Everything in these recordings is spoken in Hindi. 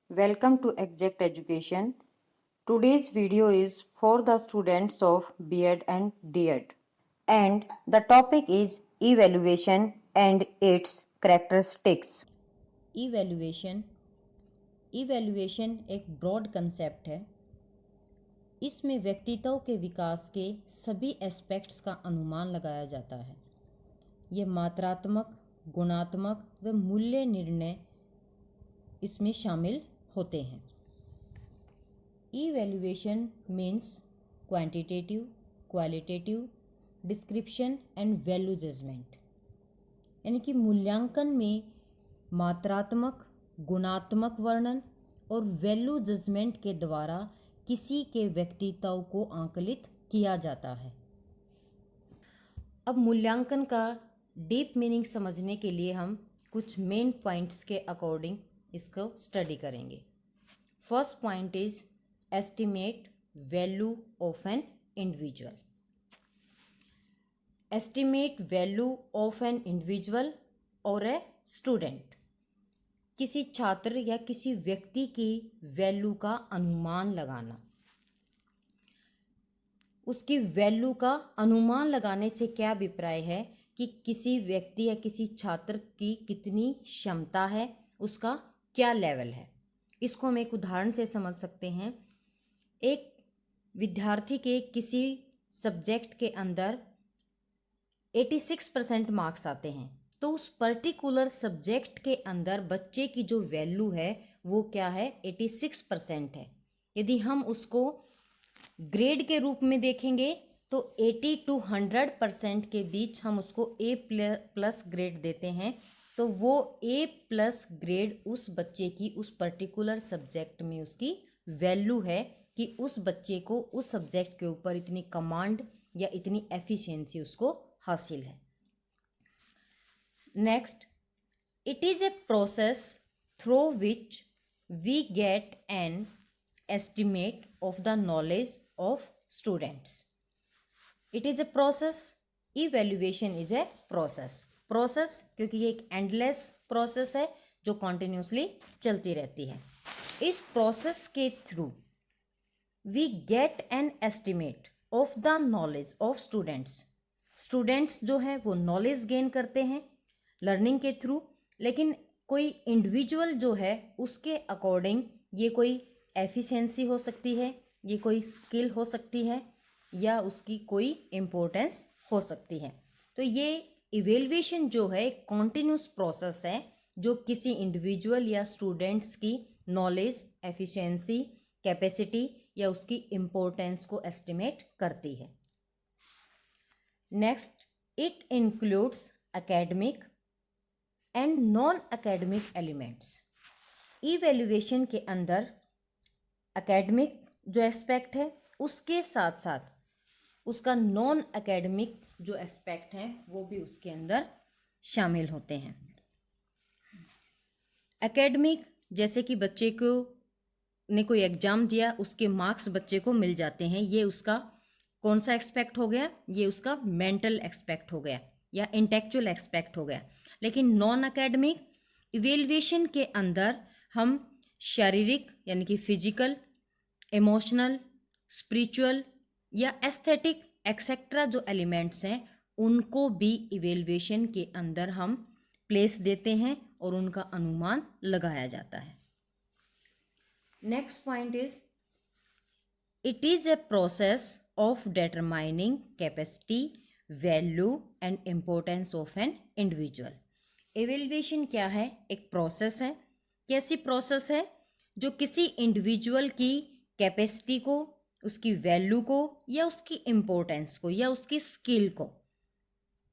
Welcome to Exact Education. Today's video is for the students of B.Ed and D.Ed. And the topic is evaluation and its characteristics. Evaluation एक ब्रॉड कंसेप्ट है। इसमें व्यक्तित्व के विकास के सभी एस्पेक्ट्स का अनुमान लगाया जाता है। यह मात्रात्मक, गुणात्मक व मूल्य निर्णय इसमें शामिल होते हैं। Evaluation means quantitative, qualitative, description and value judgement, यानी कि मूल्यांकन में मात्रात्मक, गुणात्मक वर्णन और वैल्यू जजमेंट के द्वारा किसी के व्यक्तित्व को आंकलित किया जाता है। अब मूल्यांकन का डीप मीनिंग समझने के लिए हम कुछ मेन पॉइंट्स के अकॉर्डिंग इसको स्टडी करेंगे। First point is estimate value of an individual. Estimate value of an individual और ए स्टूडेंट, किसी छात्र या किसी व्यक्ति की वैल्यू का अनुमान लगाना। उसकी वैल्यू का अनुमान लगाने से क्या अभिप्राय है कि किसी व्यक्ति या किसी छात्र की कितनी क्षमता है, उसका क्या लेवल है। इसको हम एक उदाहरण से समझ सकते हैं। एक विद्यार्थी के किसी सब्जेक्ट के अंदर 86% मार्क्स आते हैं, तो उस पर्टिकुलर सब्जेक्ट के अंदर बच्चे की जो वैल्यू है वो क्या है, 86% है। यदि हम उसको ग्रेड के रूप में देखेंगे तो 80 to 100% के बीच हम उसको A+ ग्रेड देते हैं, तो वो A+ ग्रेड उस बच्चे की उस पर्टिकुलर सब्जेक्ट में उसकी वैल्यू है कि उस बच्चे को उस सब्जेक्ट के ऊपर इतनी कमांड या इतनी एफिशिएंसी उसको हासिल है। Next, it is a process through which we get an estimate of the knowledge of students. It is a process. Evaluation is a process. Process क्योंकि ये एक endless process है जो continuously चलती रहती है। इस process के through we get an estimate of the knowledge of students. Students जो है वो नॉलेज गेन करते हैं लर्निंग के थ्रू, लेकिन कोई इंडिविजुअल जो है उसके अकॉर्डिंग ये कोई एफिशिएंसी हो सकती है, ये कोई स्किल हो सकती है, या उसकी कोई इम्पोर्टेंस हो सकती है। तो ये इवेल्युएशन जो है एक कॉन्टिन्यूस प्रोसेस है जो किसी इंडिविजुअल या स्टूडेंट्स की नॉलेज, एफिशिएंसी, कैपेसिटी या उसकी इम्पोर्टेंस को एस्टिमेट करती है। Next, it includes academic and non academic elements. Evaluation के अंदर एकेडमिक जो एस्पेक्ट है उसके साथ साथ उसका नॉन एकेडमिक जो एस्पेक्ट है वो भी उसके अंदर शामिल होते हैं। एकेडमिक जैसे कि बच्चे को ने कोई एग्जाम दिया, उसके मार्क्स बच्चे को मिल जाते हैं, ये उसका कौन सा एक्सपेक्ट हो गया, ये उसका मेंटल एक्सपेक्ट हो गया या इंटेलेक्चुअल एक्सपेक्ट हो गया। लेकिन नॉन एकेडमिक इवेल्युएशन के अंदर हम शारीरिक यानी कि फिजिकल, इमोशनल, स्पिरिचुअल या एस्थेटिक एक्सेट्रा जो एलिमेंट्स हैं उनको भी इवेल्युएशन के अंदर हम प्लेस देते हैं और उनका अनुमान लगाया जाता है। Next point is it is a process of determining capacity, value and importance of an individual. Evaluation क्या है, एक प्रोसेस है। कैसी प्रोसेस है, जो किसी इंडिविजुअल की कैपेसिटी को, उसकी वैल्यू को या उसकी इम्पोर्टेंस को या उसकी स्किल को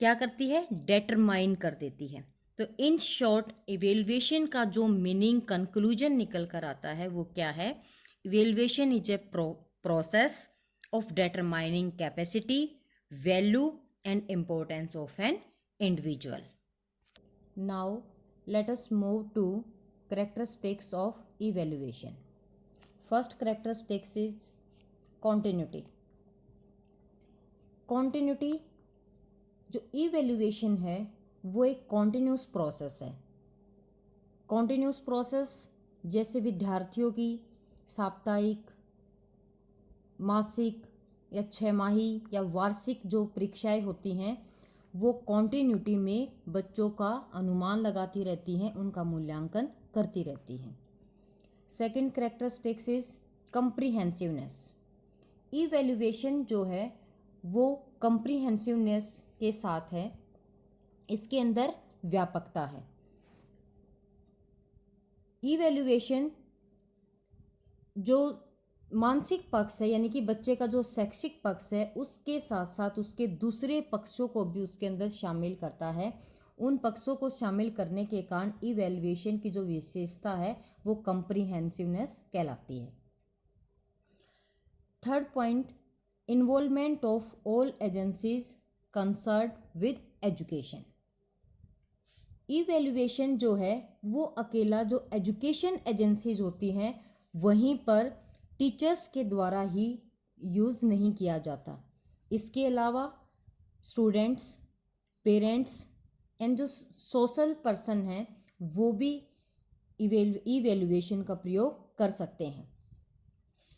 क्या करती है, डिटरमाइन कर देती है। तो इन शॉर्ट इवेल्युएशन का जो मीनिंग कंक्लूजन निकल कर आता है वो क्या है, evaluation is a process of determining capacity, value and importance of an individual. Now let us move to characteristics of evaluation. First characteristics is continuity. Continuity जो evaluation है वो एक continuous process है। continuous process जैसे विद्यार्थियों की साप्ताहिक, मासिक या छमाही या वार्षिक जो परीक्षाएं होती हैं वो कॉन्टिन्यूटी में बच्चों का अनुमान लगाती रहती हैं, उनका मूल्यांकन करती रहती हैं। Second characteristics is comprehensiveness. Evaluation जो है वो कंप्रीहेंसिवनेस के साथ है, इसके अंदर व्यापकता है। इवैल्यूएशन जो मानसिक पक्ष है यानी कि बच्चे का जो शैक्षिक पक्ष है उसके साथ साथ उसके दूसरे पक्षों को भी उसके अंदर शामिल करता है। उन पक्षों को शामिल करने के कारण इवैल्यूएशन की जो विशेषता है वो कंप्रीहेंसिवनेस कहलाती है। Third point, involvement of all agencies concerned with education. Evaluation जो है वो अकेला जो एजुकेशन एजेंसीज होती हैं वहीं पर टीचर्स के द्वारा ही यूज़ नहीं किया जाता। इसके अलावा स्टूडेंट्स, पेरेंट्स एंड जो सोशल पर्सन हैं वो भी इवैल्यूएशन का प्रयोग कर सकते हैं।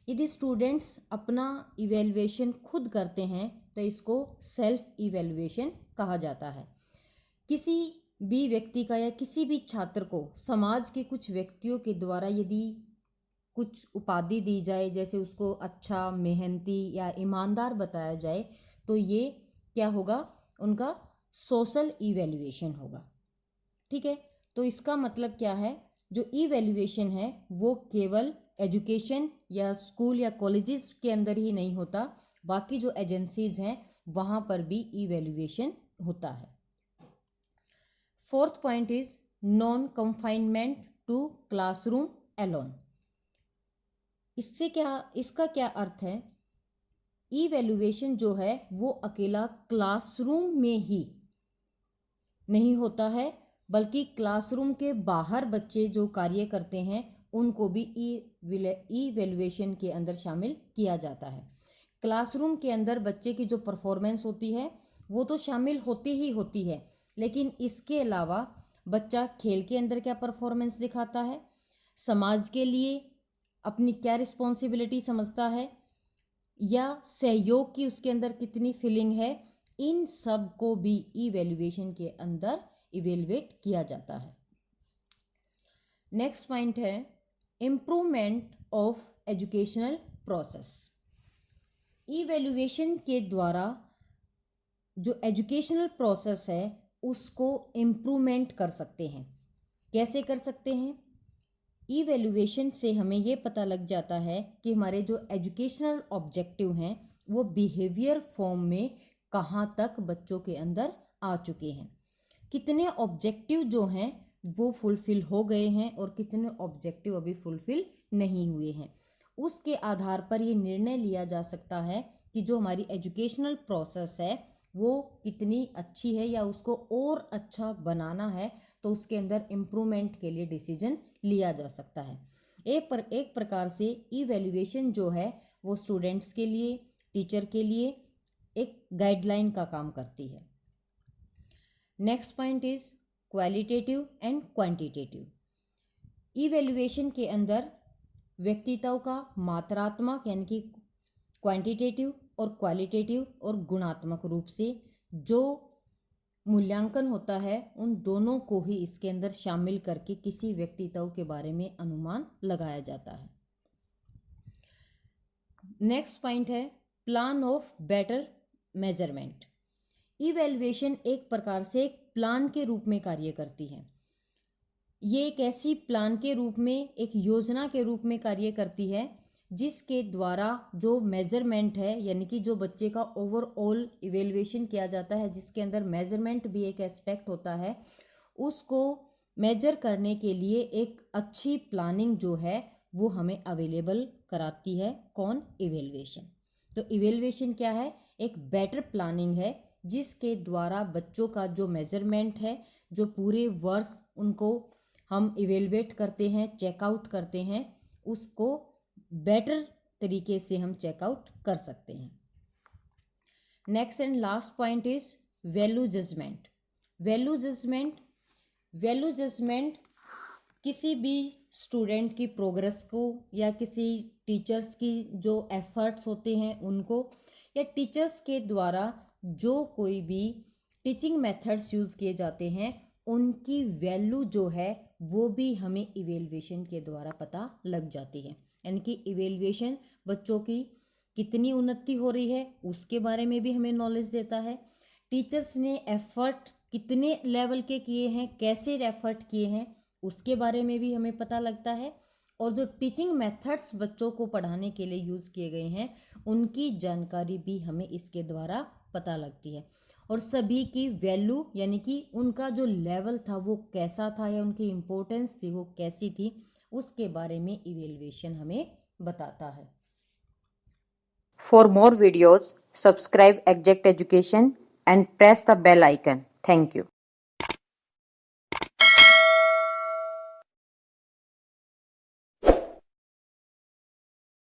यदि स्टूडेंट्स अपना इवैल्यूएशन खुद करते हैं तो इसको सेल्फ इवैल्यूएशन कहा जाता है। किसी भी व्यक्ति का या किसी भी छात्र को समाज के कुछ व्यक्तियों के द्वारा यदि कुछ उपाधि दी जाए, जैसे उसको अच्छा, मेहनती या ईमानदार बताया जाए, तो ये क्या होगा, उनका सोशल इवैल्यूएशन होगा। ठीक है, तो इसका मतलब क्या है, जो इवैल्यूएशन है वो केवल एजुकेशन या स्कूल या कॉलेजेस के अंदर ही नहीं होता, बाकी जो एजेंसीज हैं वहाँ पर भी इवैल्यूएशन होता है। Fourth point is non confinement to classroom alone. इसका क्या अर्थ है, इवैल्यूएशन जो है वो अकेला क्लासरूम में ही नहीं होता है, बल्कि क्लासरूम के बाहर बच्चे जो कार्य करते हैं उनको भी इवैल्यूएशन के अंदर शामिल किया जाता है। क्लासरूम के अंदर बच्चे की जो परफॉर्मेंस होती है वो तो शामिल होती ही होती है, लेकिन इसके अलावा बच्चा खेल के अंदर क्या परफॉर्मेंस दिखाता है, समाज के लिए अपनी क्या रिस्पॉन्सिबिलिटी समझता है, या सहयोग की उसके अंदर कितनी फीलिंग है, इन सब को भी इवैल्यूएशन के अंदर इवैल्यूएट किया जाता है। नेक्स्ट पॉइंट है improvement of educational process. Evaluation के द्वारा जो एजुकेशनल प्रोसेस है उसको इम्प्रूवमेंट कर सकते हैं। कैसे कर सकते हैं, इवैल्यूएशन से हमें ये पता लग जाता है कि हमारे जो एजुकेशनल ऑब्जेक्टिव हैं वो बिहेवियर फॉर्म में कहाँ तक बच्चों के अंदर आ चुके हैं, कितने ऑब्जेक्टिव जो हैं वो फुलफिल हो गए हैं और कितने ऑब्जेक्टिव अभी फुलफिल नहीं हुए हैं। उसके आधार पर ये निर्णय लिया जा सकता है कि जो हमारी एजुकेशनल प्रोसेस है वो कितनी अच्छी है या उसको और अच्छा बनाना है, तो उसके अंदर इम्प्रूवमेंट के लिए डिसीजन लिया जा सकता है। एक प्रकार से इवैल्यूएशन जो है वो स्टूडेंट्स के लिए, टीचर के लिए एक गाइडलाइन का काम करती है। Next point is qualitative and quantitative. Evaluation के अंदर व्यक्तित्व का मात्रात्मक यानी कि क्वांटिटेटिव और क्वालिटेटिव और गुणात्मक रूप से जो मूल्यांकन होता है उन दोनों को ही इसके अंदर शामिल करके किसी व्यक्तित्व के बारे में अनुमान लगाया जाता है। नेक्स्ट पॉइंट है plan of better measurement. Evaluation एक प्रकार से एक प्लान के रूप में कार्य करती है। ये एक ऐसी प्लान के रूप में, एक योजना के रूप में कार्य करती है जिसके द्वारा जो मेजरमेंट है यानी कि जो बच्चे का ओवरऑल इवैल्यूएशन किया जाता है, जिसके अंदर मेजरमेंट भी एक एस्पेक्ट होता है, उसको मेजर करने के लिए एक अच्छी प्लानिंग जो है वो हमें अवेलेबल कराती है। कौन? इवैल्यूएशन। तो इवैल्यूएशन क्या है? एक बेटर प्लानिंग है जिसके द्वारा बच्चों का जो मेजरमेंट है, जो पूरे वर्ष उनको हम इवेलुएट करते हैं, चेकआउट करते हैं, उसको बेटर तरीके से हम चेकआउट कर सकते हैं। Next and last point is value judgement. Value judgement किसी भी स्टूडेंट की प्रोग्रेस को या किसी टीचर्स की जो एफर्ट्स होते हैं उनको, या टीचर्स के द्वारा जो कोई भी टीचिंग मेथड्स यूज़ किए जाते हैं उनकी वैल्यू जो है वो भी हमें इवेल्युएशन के द्वारा पता लग जाती है। यानी कि इवेल्युएशन बच्चों की कितनी उन्नति हो रही है उसके बारे में भी हमें नॉलेज देता है। टीचर्स ने एफर्ट कितने लेवल के किए हैं, कैसे एफर्ट किए हैं, उसके बारे में भी हमें पता लगता है। और जो टीचिंग मेथड्स बच्चों को पढ़ाने के लिए यूज़ किए गए हैं उनकी जानकारी भी हमें इसके द्वारा पता लगती है। और सभी की वैल्यू यानी कि उनका जो लेवल था वो कैसा था या उनकी इम्पोर्टेंस थी वो कैसी थी, उसके बारे में इवेल्युएशन हमें बताता है। For more videos, subscribe Exact Education and press the bell icon. Thank you.